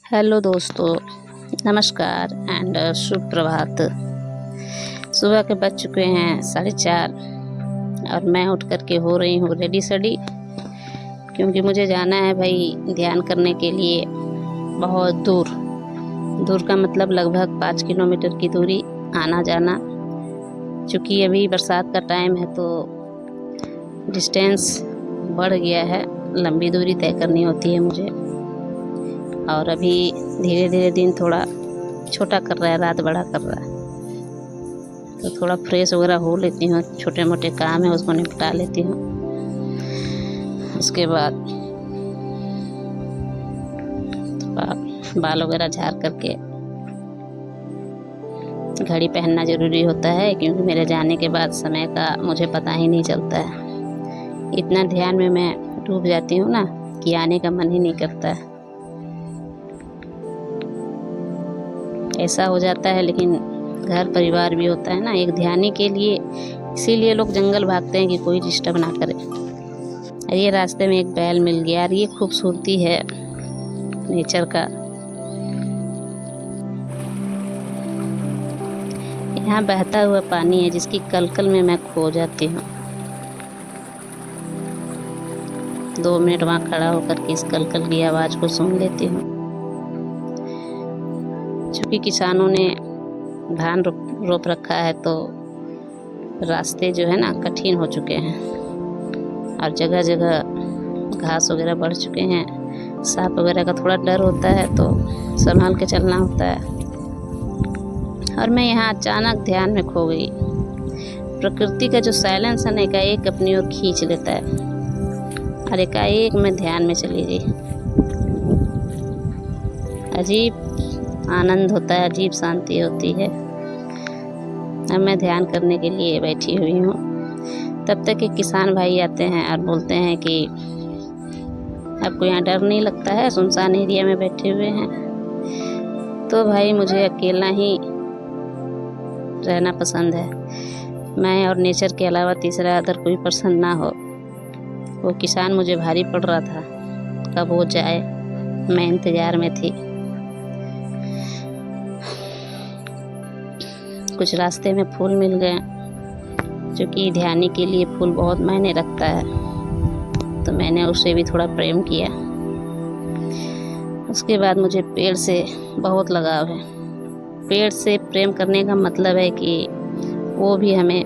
Hello दोस्तों, नमस्कार and शुभ प्रभात। सुबह के बज चुके हैं 4:30 और मैं उठ कर के हो रही हूँ रेडी सडी, क्योंकि मुझे जाना है भाई ध्यान करने के लिए बहुत दूर। दूर का मतलब लगभग 5 किलोमीटर की दूरी आना जाना। चूँकि अभी बरसात का टाइम है तो डिस्टेंस बढ़ गया है, लंबी दूरी तय करनी होती है मुझे। और अभी धीरे धीरे दिन थोड़ा छोटा कर रहा है, रात बड़ा कर रहा है, तो थोड़ा फ्रेश वगैरह हो लेती हूँ। छोटे मोटे काम है उसको निपटा लेती हूँ। उसके बाद बाल वगैरह झाड़ करके घड़ी पहनना ज़रूरी होता है, क्योंकि मेरे जाने के बाद समय का मुझे पता ही नहीं चलता है। इतना ध्यान में मैं डूब जाती हूँ ना कि आने का मन ही नहीं करता है। ऐसा हो जाता है, लेकिन घर परिवार भी होता है ना एक ध्यानी के लिए, इसीलिए लोग जंगल भागते हैं कि कोई डिस्टर्ब ना करे। और ये रास्ते में एक बैल मिल गया और ये खूबसूरती है नेचर का। यहाँ बहता हुआ पानी है जिसकी कलकल में मैं खो जाती हूँ। 2 मिनट वहाँ खड़ा होकर के इस कलकल की आवाज़ को सुन लेती हूँ। चूँकि किसानों ने धान रोप रखा है तो रास्ते जो है ना कठिन हो चुके हैं और जगह जगह घास वगैरह बढ़ चुके हैं। सांप वगैरह का थोड़ा डर होता है तो संभाल के चलना होता है। और मैं यहाँ अचानक ध्यान में खो गई। प्रकृति का जो साइलेंस है ना एकाएक अपनी ओर खींच लेता है और एकाएक मैं ध्यान में चली गई। अजीब आनंद होता है, अजीब शांति होती है। अब मैं ध्यान करने के लिए बैठी हुई हूँ। तब तक एक किसान भाई आते हैं और बोलते हैं कि आपको यहाँ डर नहीं लगता है, सुनसान एरिया में बैठे हुए हैं। तो भाई मुझे अकेला ही रहना पसंद है। मैं और नेचर के अलावा तीसरा अदर कोई पसंद ना हो। वो किसान मुझे भारी पड़ रहा था, कब वो जाए, मैं इंतज़ार में थी। कुछ रास्ते में फूल मिल गए, क्योंकि ध्यानी के लिए फूल बहुत मायने रखता है, तो मैंने उससे भी थोड़ा प्रेम किया। उसके बाद मुझे पेड़ से बहुत लगाव है। पेड़ से प्रेम करने का मतलब है कि वो भी हमें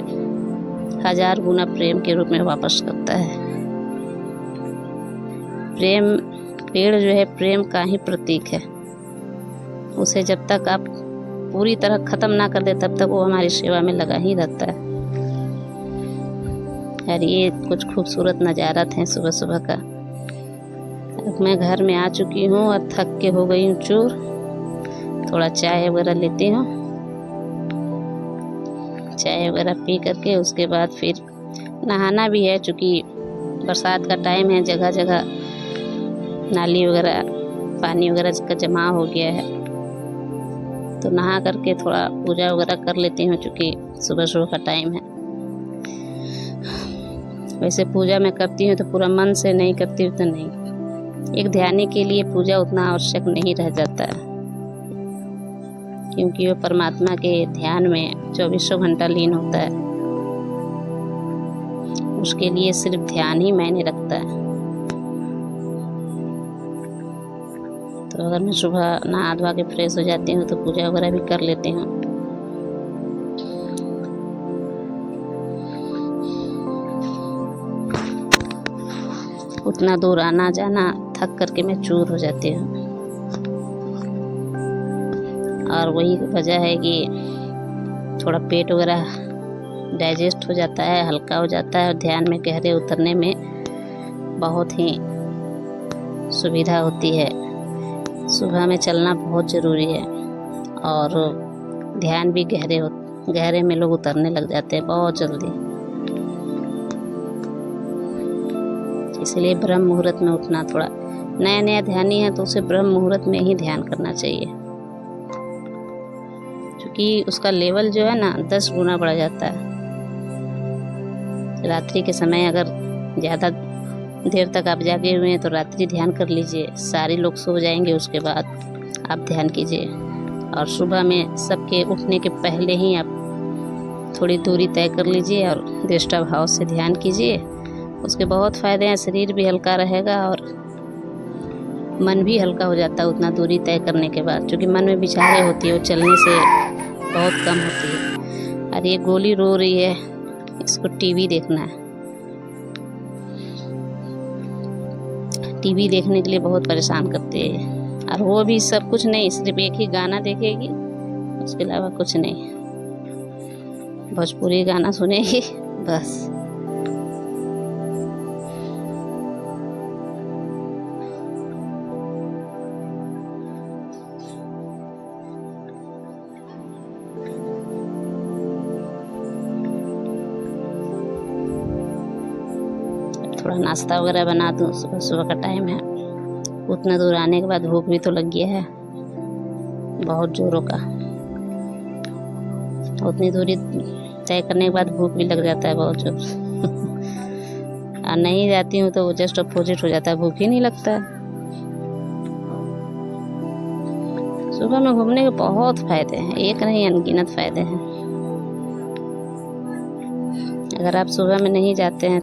1000 गुना प्रेम के रूप में वापस करता है। प्रेम, पेड़ जो है प्रेम का ही प्रतीक है। उसे जब तक आप पूरी तरह ख़त्म ना कर दे तब तक वो हमारी सेवा में लगा ही रहता है। और ये कुछ खूबसूरत नज़ारा थे सुबह सुबह का। अब मैं घर में आ चुकी हूँ और थक के हो गई हूँ चूर। थोड़ा चाय वगैरह लेती हूँ। चाय वगैरह पी करके उसके बाद फिर नहाना भी है, चूँकि बरसात का टाइम है। जगह जगह नाली वगैरह पानी वगैरह का जमा हो गया है, तो नहा करके थोड़ा पूजा वगैरह कर लेती हूँ, चूँकि सुबह सुबह का टाइम है। वैसे पूजा मैं करती हूँ तो पूरा मन से नहीं करती हूँ तो नहीं। एक ध्यानी के लिए पूजा उतना आवश्यक नहीं रह जाता है, क्योंकि वो परमात्मा के ध्यान में 24 घंटा लीन होता है। उसके लिए सिर्फ ध्यान ही मायने रखता है। तो अगर मैं सुबह नहा धोवा के फ्रेश हो जाती हूँ तो पूजा वगैरह भी कर लेती हूँ। उतना दूर आना जाना थक करके मैं चूर हो जाती हूँ। और वही वजह है कि थोड़ा पेट वगैरह डाइजेस्ट हो जाता है, हल्का हो जाता है और ध्यान में गहरे उतरने में बहुत ही सुविधा होती है। सुबह में चलना बहुत ज़रूरी है और ध्यान भी गहरे में लोग उतरने लग जाते हैं बहुत जल्दी। इसलिए ब्रह्म मुहूर्त में उठना, थोड़ा नया नया ध्यानी है तो उसे ब्रह्म मुहूर्त में ही ध्यान करना चाहिए, क्योंकि उसका लेवल जो है ना 10 गुना बढ़ जाता है। रात्रि के समय अगर ज़्यादा देर तक आप जागे हुए हैं तो रात्रि ध्यान कर लीजिए। सारे लोग सो जाएंगे उसके बाद आप ध्यान कीजिए। और सुबह में सबके उठने के पहले ही आप थोड़ी दूरी तय कर लीजिए और दृष्टा भाव से ध्यान कीजिए। उसके बहुत फ़ायदे हैं, शरीर भी हल्का रहेगा और मन भी हल्का हो जाता है उतना दूरी तय करने के बाद, क्योंकि मन में विचारें होती है वो चलने से बहुत कम होती है। और ये गोली रो रही है, इसको टीवी देखना है। टीवी देखने के लिए बहुत परेशान करते हैं, और वो भी सब कुछ नहीं, सिर्फ एक ही गाना देखेगी, उसके अलावा कुछ नहीं। भोजपुरी गाना सुनेगी बस। थोड़ा नाश्ता वगैरह बना दूँ, सुबह सुबह का टाइम है। उतना दूर आने के बाद भूख भी तो लग गया है बहुत जोरों का। उतनी दूरी तय करने के बाद भूख भी लग जाता है बहुत जोर और नहीं जाती हूँ तो वो जस्ट अपोजिट हो जाता है, भूख ही नहीं लगता है। सुबह में घूमने के बहुत फ़ायदे हैं, एक नहीं अनगिनत फ़ायदे हैं। अगर आप सुबह में नहीं जाते हैं